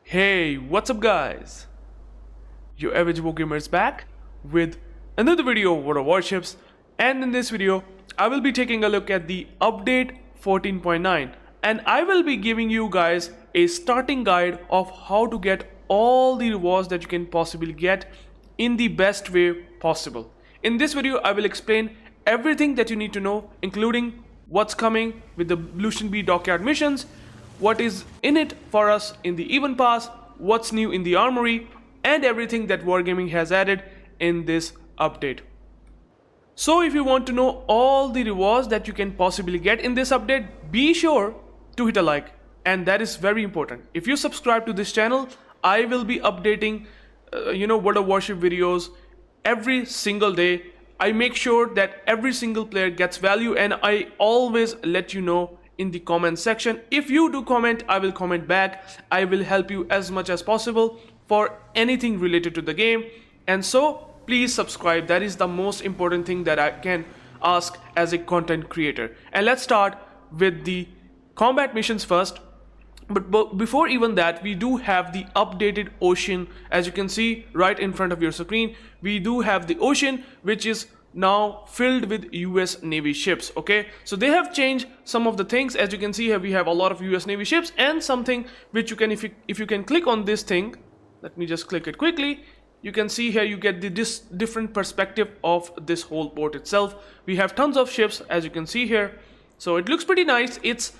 Hey, what's up guys? UrAvgWarGamer is back with another video of War of Warships, and in this video I will be taking a look at the update 14.9 and I will be giving you guys a starting guide of how to get all the rewards that you can possibly get in the best way possible. In this video I will explain everything that you need to know, including what's coming with the Lushun B Dockyard missions, what is in it for us in the event pass, what's new in the Armory, and everything that Wargaming has added in this update. So if you want to know all the rewards that you can possibly get in this update, be sure to hit a like, and that is very important. If you subscribe to this channel, I will be updating World of Warship videos every single day. I make sure that every single player gets value, and I always let you know in the comment section. If you do comment, I will comment back. I will help you as much as possible for anything related to the game, and so please subscribe. That is the most important thing that I can ask as a content creator. And let's start with the combat missions first. But before even that, we do have the updated ocean. As you can see right in front of your screen, we do have the ocean, which is now filled with US Navy ships. Okay, so they have changed some of the things. As you can see here, we have a lot of US Navy ships, and something which you can, if you can click on this thing, let me just click it quickly, you can see here you get this different perspective of this whole port itself. We have tons of ships, as you can see here, so it looks pretty nice. It's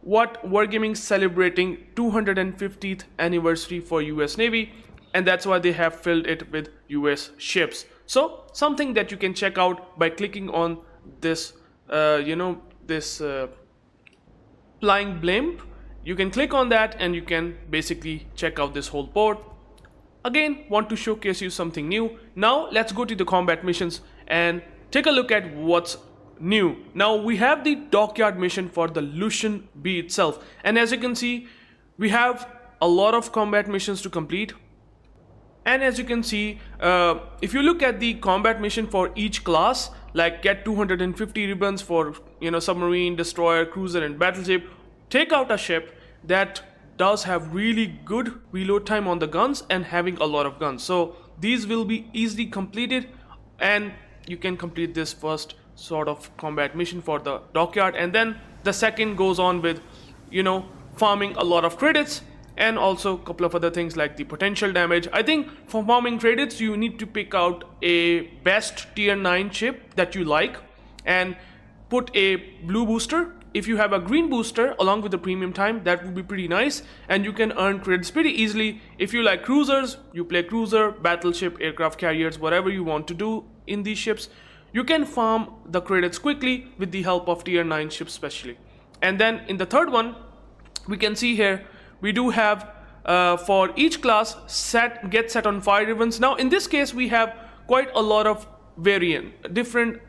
what Wargaming celebrating 250th anniversary for US Navy, and that's why they have filled it with US ships. So something that you can check out by clicking on this flying blimp. You can click on that and you can basically check out this whole port. Again, want to showcase you something new. Now let's go to the combat missions and take a look at what's new. Now we have the Dockyard mission for the Lushun B itself, and as you can see, we have a lot of combat missions to complete. And as you can see, if you look at the combat mission for each class, like get 250 ribbons for submarine, destroyer, cruiser, and battleship, take out a ship that does have really good reload time on the guns and having a lot of guns. So these will be easily completed, and you can complete this first sort of combat mission for the Dockyard, and then the second goes on with farming a lot of credits, and also a couple of other things like the potential damage. I think for farming credits, you need to pick out a best tier 9 ship that you like and put a blue booster. If you have a green booster along with the premium time, that would be pretty nice, and you can earn credits pretty easily. If you like cruisers, you play cruiser, battleship, aircraft carriers, whatever you want to do in these ships, you can farm the credits quickly with the help of tier 9 ships especially. And then in the third one, we can see here we do have for each class get set on fire ribbons. Now in this case we have quite a lot of different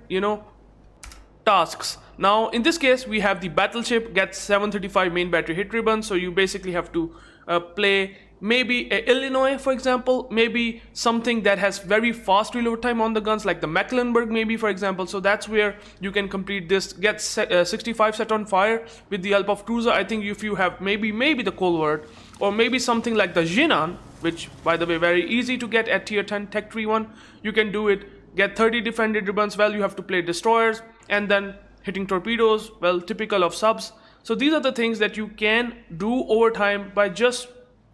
tasks. Now in this case we have the battleship gets 735 main battery hit ribbons, so you basically have to play maybe a Illinois, for example, maybe something that has very fast reload time on the guns like the Mecklenburg maybe, for example. So that's where you can complete this, get 65 set on fire with the help of cruiser. I think if you have maybe the Colvert, or maybe something like the Jinan, which by the way very easy to get at tier 10 tech tree 1, you can do it, get 30 defended ribbons. Well, you have to play destroyers and then hitting torpedoes, well, typical of subs. So these are the things that you can do over time by just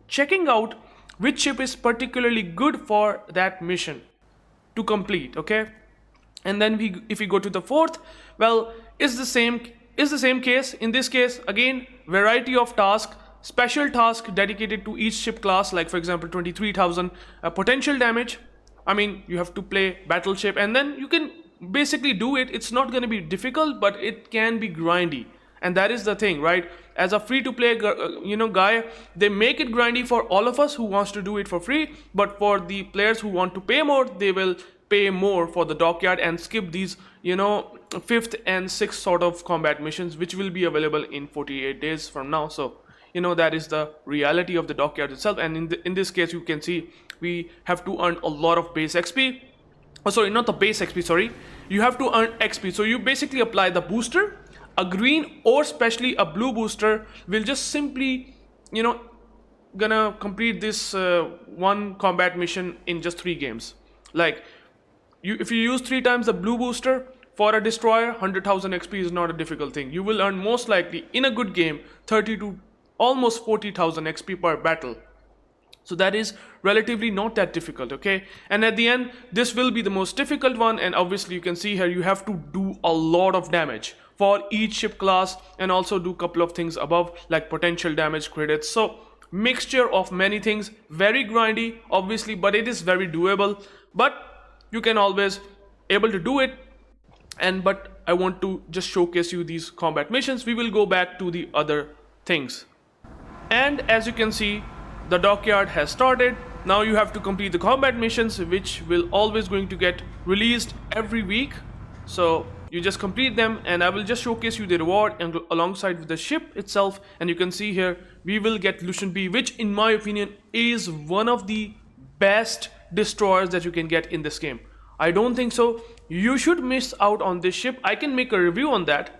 checking out which ship is particularly good for that mission to complete. Okay, and then if we go to the fourth, well, is the same case. In this case, again, variety of tasks, special task dedicated to each ship class, like for example 23,000 potential damage. I mean, you have to play battleship, and then you can basically do it. It's not going to be difficult, but it can be grindy. And that is the thing, right? As a free-to-play guy, they make it grindy for all of us who wants to do it for free. But for the players who want to pay more, they will pay more for the Dockyard and skip these, 5th and 6th sort of combat missions, which will be available in 48 days from now. So, that is the reality of the Dockyard itself. And in this case, you can see we have to earn a lot of base XP. Oh, sorry, not the base XP, sorry. You have to earn XP. So you basically apply the booster. A green or especially a blue booster will just simply gonna complete this one combat mission in just 3 games. Like, if you use 3 times the blue booster for a destroyer, 100,000 XP is not a difficult thing. You will earn most likely in a good game 30 to almost 40,000 XP per battle. So that is relatively not that difficult, okay? And at the end, this will be the most difficult one, and obviously you can see here you have to do a lot of damage for each ship class, and also do a couple of things above like potential damage credits. So mixture of many things, very grindy obviously, but it is very doable. But you can always able to do it. But I want to just showcase you these combat missions. We will go back to the other things. And as you can see, the dockyard has started. Now you have to complete the combat missions, which will always going to get released every week. So you just complete them, and I will just showcase you the reward and alongside with the ship itself. And you can see here we will get Lushun B, which in my opinion is one of the best destroyers that you can get in this game. I don't think so you should miss out on this ship. I can make a review on that.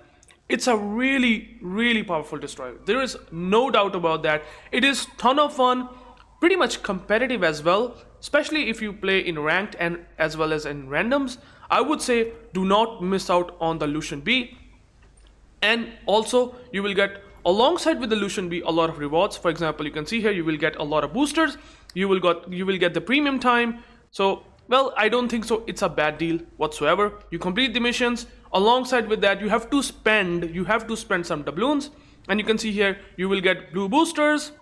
It's a really powerful destroyer. There is no doubt about that. It is ton of fun, pretty much competitive as well, especially if you play in ranked and as well as in randoms. I would say do not miss out on the Lushun B. And also you will get alongside with the Lushun B a lot of rewards. For example, you can see here you will get a lot of boosters. You will get the premium time. So well, I don't think so it's a bad deal whatsoever. You complete the missions. Alongside with that, you have to spend some doubloons, and you can see here you will get blue boosters.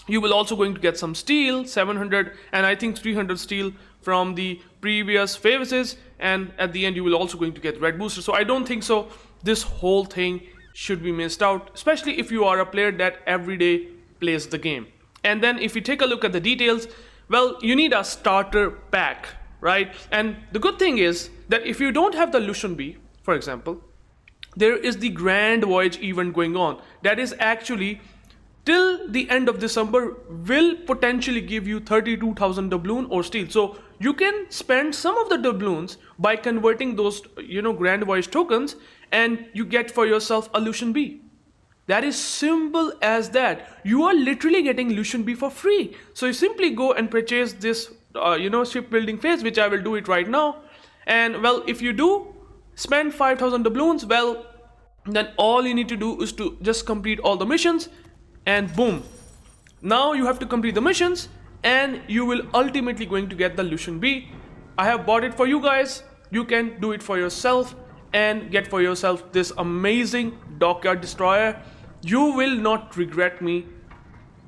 You will also going to get some steel, 700 and I think 300 steel from the previous phases, and at the end you will also going to get red boosters. So I don't think so this whole thing should be missed out, especially if you are a player that every day plays the game. And then if you take a look at the details, well, you need a starter pack, right? And the good thing is that if you don't have the Lushun B, for example, there is the Grand Voyage event going on. That is actually till the end of December, will potentially give you 32,000 doubloon or steel. So you can spend some of the doubloons by converting those, Grand Voyage tokens, and you get for yourself a Lushun B. That is simple as that. You are literally getting Lushun B for free. So you simply go and purchase this, shipbuilding phase, which I will do it right now. And well, if you do spend 5,000 doubloons, well, then all you need to do is to just complete all the missions, and boom. Now you have to complete the missions, and you will ultimately going to get the Lushun B. I have bought it for you guys. You can do it for yourself and get for yourself this amazing Dockyard destroyer. You will not regret me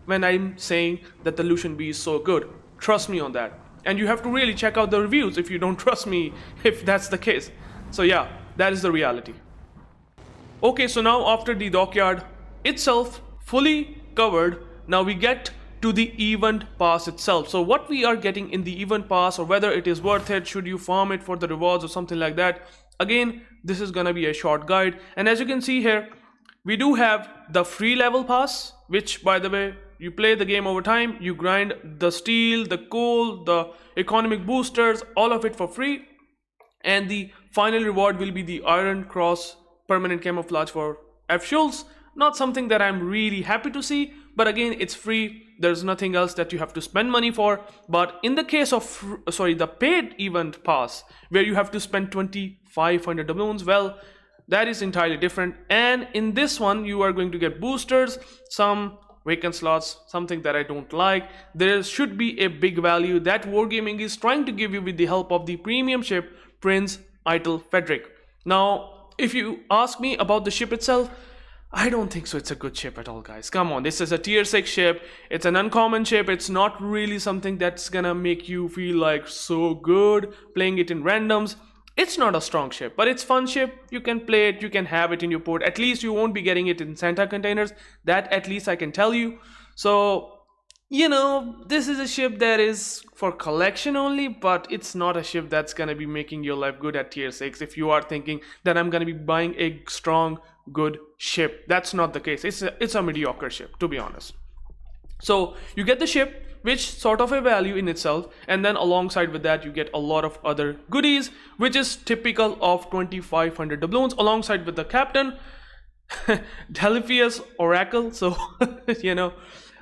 when I'm saying that the Lushun B is so good. Trust me on that. And you have to really check out the reviews if you don't trust me, if that's the case. So yeah, that is the reality. Okay, so now after the Dockyard itself fully covered, now we get to the event pass itself. So what we are getting in the event pass, or whether it is worth it, should you farm it for the rewards or something like that. Again, this is gonna be a short guide. And as you can see here, we do have the free level pass, which by the way, you play the game over time, you grind the steel, the coal, the economic boosters, all of it for free. And the final reward will be the Iron Cross permanent camouflage for F-Shuls. Not something that I'm really happy to see, but again, it's free. There's nothing else that you have to spend money for. But in the case of the paid event pass, where you have to spend 2,500 doubloons, well, that is entirely different. And in this one, you are going to get boosters, some vacant slots, something that I don't like. There should be a big value that Wargaming is trying to give you with the help of the premium ship Prince Eitel Frederick. Now, if you ask me about the ship itself, I don't think so it's a good ship at all, guys. Come on, this is a tier 6 ship. It's an uncommon ship. It's not really something that's gonna make you feel like so good playing it in randoms. It's not a strong ship, but it's fun ship. You can play it, you can have it in your port. At least you won't be getting it in Santa containers. That at least I can tell you. So, this is a ship that is for collection only, but it's not a ship that's gonna be making your life good at tier 6. If you are thinking that I'm gonna be buying a strong, good ship, that's not the case. It's a mediocre ship, to be honest. So you get the ship, which sort of a value in itself, and then alongside with that you get a lot of other goodies, which is typical of 2,500 doubloons, alongside with the captain Delphius Oracle. So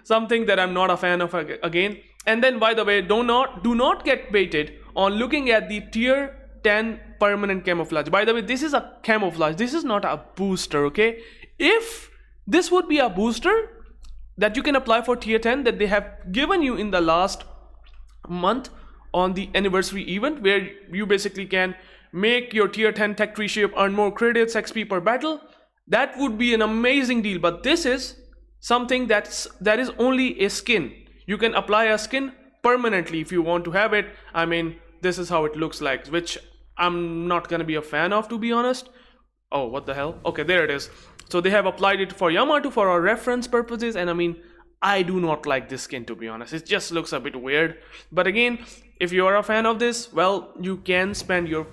something that I'm not a fan of again. And then, by the way, do not get baited on looking at the tier 10 permanent camouflage. By the way, this is a camouflage, this is not a booster, okay? If this would be a booster that you can apply for tier 10 that they have given you in the last month on the anniversary event, where you basically can make your tier 10 tech tree ship, earn more credits, XP per battle, that would be an amazing deal. But this is something that is only a skin. You can apply a skin permanently if you want to have it. I mean, this is how it looks like, which I'm not gonna be a fan of, to be honest. Oh, what the hell? Okay, there it is. So they have applied it for Yamato for our reference purposes, and I mean, I do not like this skin, to be honest. It just looks a bit weird. But again, if you are a fan of this, well, you can spend your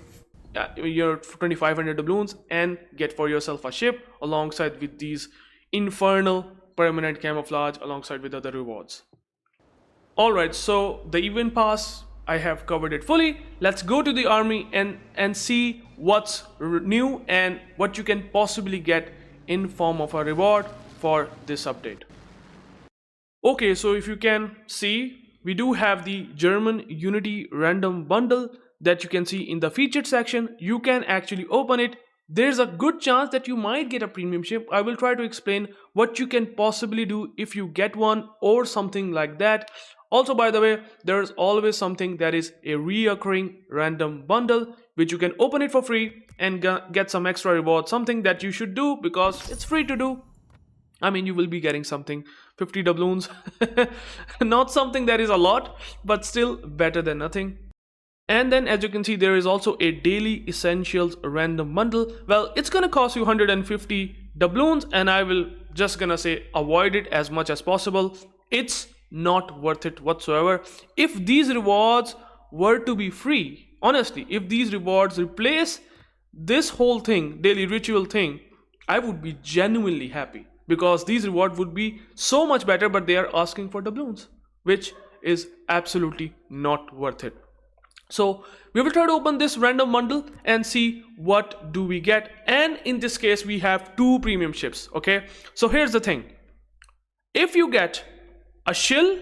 2500 doubloons and get for yourself a ship alongside with these infernal permanent camouflage alongside with other rewards. Alright, so the event pass, I have covered it fully. Let's go to the army and see what's new and what you can possibly get in form of a reward for this update. Okay, so if you can see, we do have the German Unity random bundle that you can see in the featured section. You can actually open it. There's a good chance that you might get a premium ship. I will try to explain what you can possibly do if you get one or something like that. Also, by the way, there's always something that is a reoccurring random bundle, which you can open it for free and get some extra reward, something that you should do because it's free to do. I mean, you will be getting something, 50 doubloons, not something that is a lot, but still better than nothing. And then as you can see, there is also a daily essentials random bundle. Well, it's gonna cost you 150 doubloons, and I will just gonna say avoid it as much as possible. It's not worth it whatsoever. If these rewards were to be free, honestly, if these rewards replace this whole thing, daily ritual thing, I would be genuinely happy, because these rewards would be so much better, but they are asking for doubloons, which is absolutely not worth it. So we will try to open this random bundle and see what do we get. And in this case, we have two premium ships. Okay, so here's the thing. If you get a Shill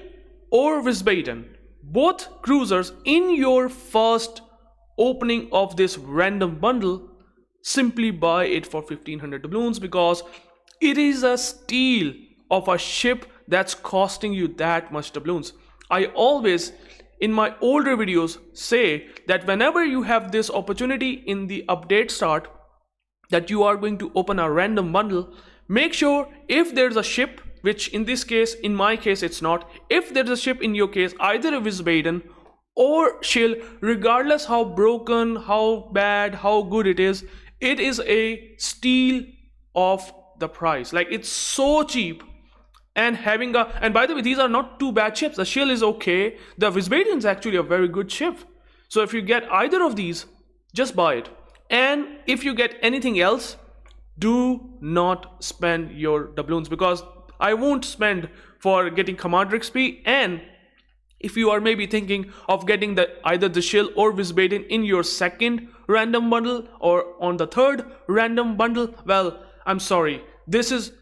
or Wiesbaden, both cruisers, in your first opening of this random bundle, simply buy it for 1500 doubloons, because it is a steal of a ship that's costing you that much doubloons. I always, in my older videos, say that whenever you have this opportunity in the update start that you are going to open a random bundle, make sure if there's a ship, which in this case, in my case it's not, if there's a ship in your case, either a Wiesbaden or Shill, regardless how broken, how bad, how good it is a steal of the price. Like, it's so cheap. And having a, and by the way, these are not two bad ships. The Shill is okay, the Wiesbaden is actually a very good ship. So if you get either of these, just buy it. And if you get anything else, do not spend your doubloons, because I won't spend for getting Commander XP. And if you are maybe thinking of getting either the Shill or Wiesbaden in your second random bundle or on the third random bundle, well, I'm sorry, this is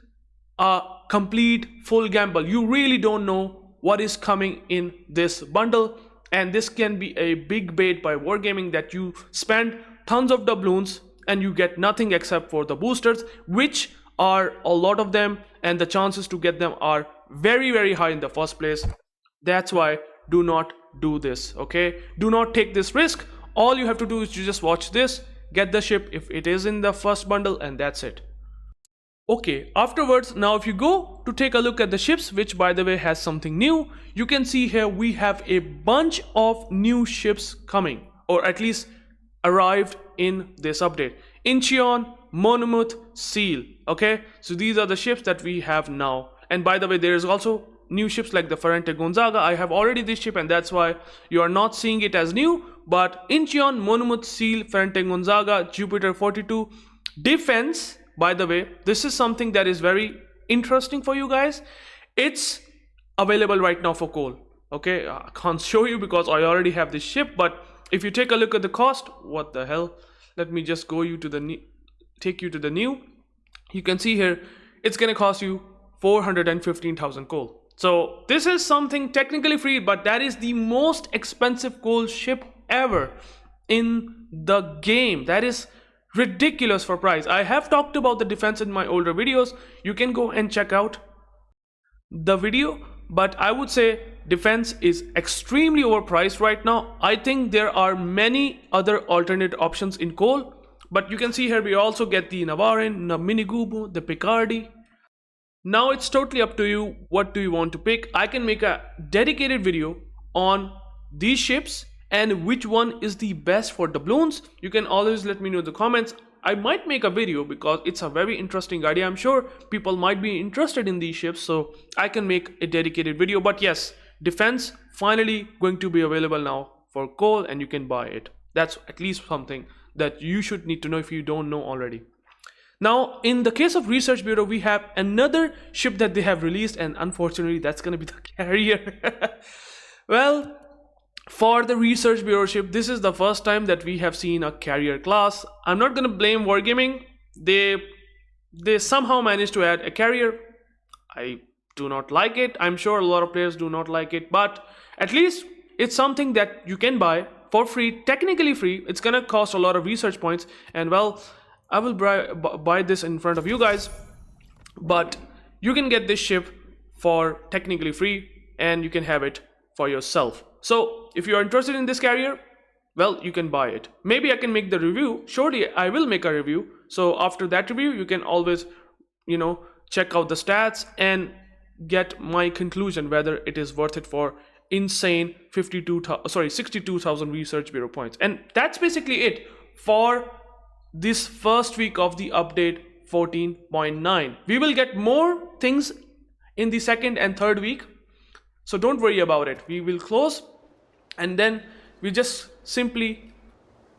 a complete full gamble. You really don't know what is coming in this bundle, and this can be a big bait by Wargaming, that you spend tons of doubloons and you get nothing except for the boosters, which are a lot of them, and the chances to get them are very, very high in the first place. That's why do not do this, okay? Do not take this risk. All you have to do is to just watch this, get the ship if it is in the first bundle, and that's it. Okay, afterwards, now if you go to take a look at the ships, which by the way has something new, you can see here we have a bunch of new ships coming, or at least arrived in this update. Incheon, Monmouth, Seal. Okay, so these are the ships that we have now. And by the way, there is also new ships like the Ferrante Gonzaga. I have already this ship, and that's why you are not seeing it as new. But Incheon, Monmouth, Seal, Ferrante Gonzaga, Jupiter 42, Defense. By the way, this is something that is very interesting for you guys. It's available right now for coal. Okay, I can't show you because I already have this ship, but if you take a look at the cost, what the hell? Let me just go you to the take you to the new. You can see here it's gonna cost you 415,000 coal. So this is something technically free, but that is the most expensive gold ship ever in the game. That is ridiculous for price. I have talked about the defense in my older videos. You can go and check out the video, but I would say defense is extremely overpriced right now. I think there are many other alternate options in coal, but you can see here we also get the Navarin, the Minigubu, the Picardy. Now it's totally up to you. What do you want to pick? I can make a dedicated video on these ships and which one is the best for doubloons. You can always let me know in the comments. I might make a video because it's a very interesting idea. I'm sure people might be interested in these ships, so I can make a dedicated video. But yes, defense finally going to be available now for coal, and you can buy it. That's at least something that you should need to know if you don't know already. Now, in the case of Research Bureau, we have another ship that they have released, and unfortunately, that's going to be the carrier. Well, for the Research Bureau ship, this is the first time that we have seen a carrier class. I'm not going to blame Wargaming. They somehow managed to add a carrier. I do not like it. I'm sure a lot of players do not like it, but at least it's something that you can buy for free, technically free. It's going to cost a lot of research points, and well, I will buy this in front of you guys, but you can get this ship for technically free and you can have it for yourself. So if you are interested in this carrier, well, you can buy it. Maybe I can make the review. Surely I will make a review. So after that review, you can always, check out the stats and get my conclusion whether it is worth it for insane 62,000 Research Bureau points. And that's basically it for this first week of the update 14.9. We will get more things in the second and third week, so don't worry about it. We will close and then we just simply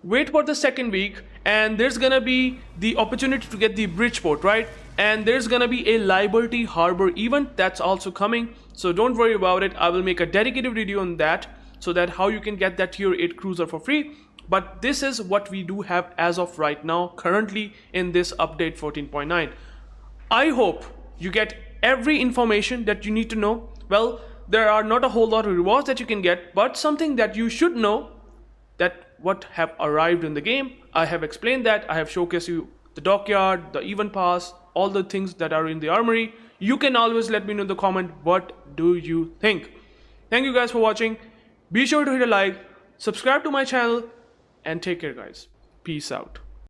wait for the second week, and there's gonna be the opportunity to get the Bridgeport, right? And there's gonna be a Liberty Harbor event that's also coming, so don't worry about it. I will make a dedicated video on that, so that how you can get that tier 8 cruiser for free. But this is what we do have as of right now, currently in this update 14.9. I hope you get every information that you need to know. Well, there are not a whole lot of rewards that you can get, but something that you should know, that what have arrived in the game. I have explained that. I have showcased you the Dockyard, the event pass, all the things that are in the Armory. You can always let me know in the comment, what do you think? Thank you guys for watching. Be sure to hit a like, subscribe to my channel, and take care guys. Peace out.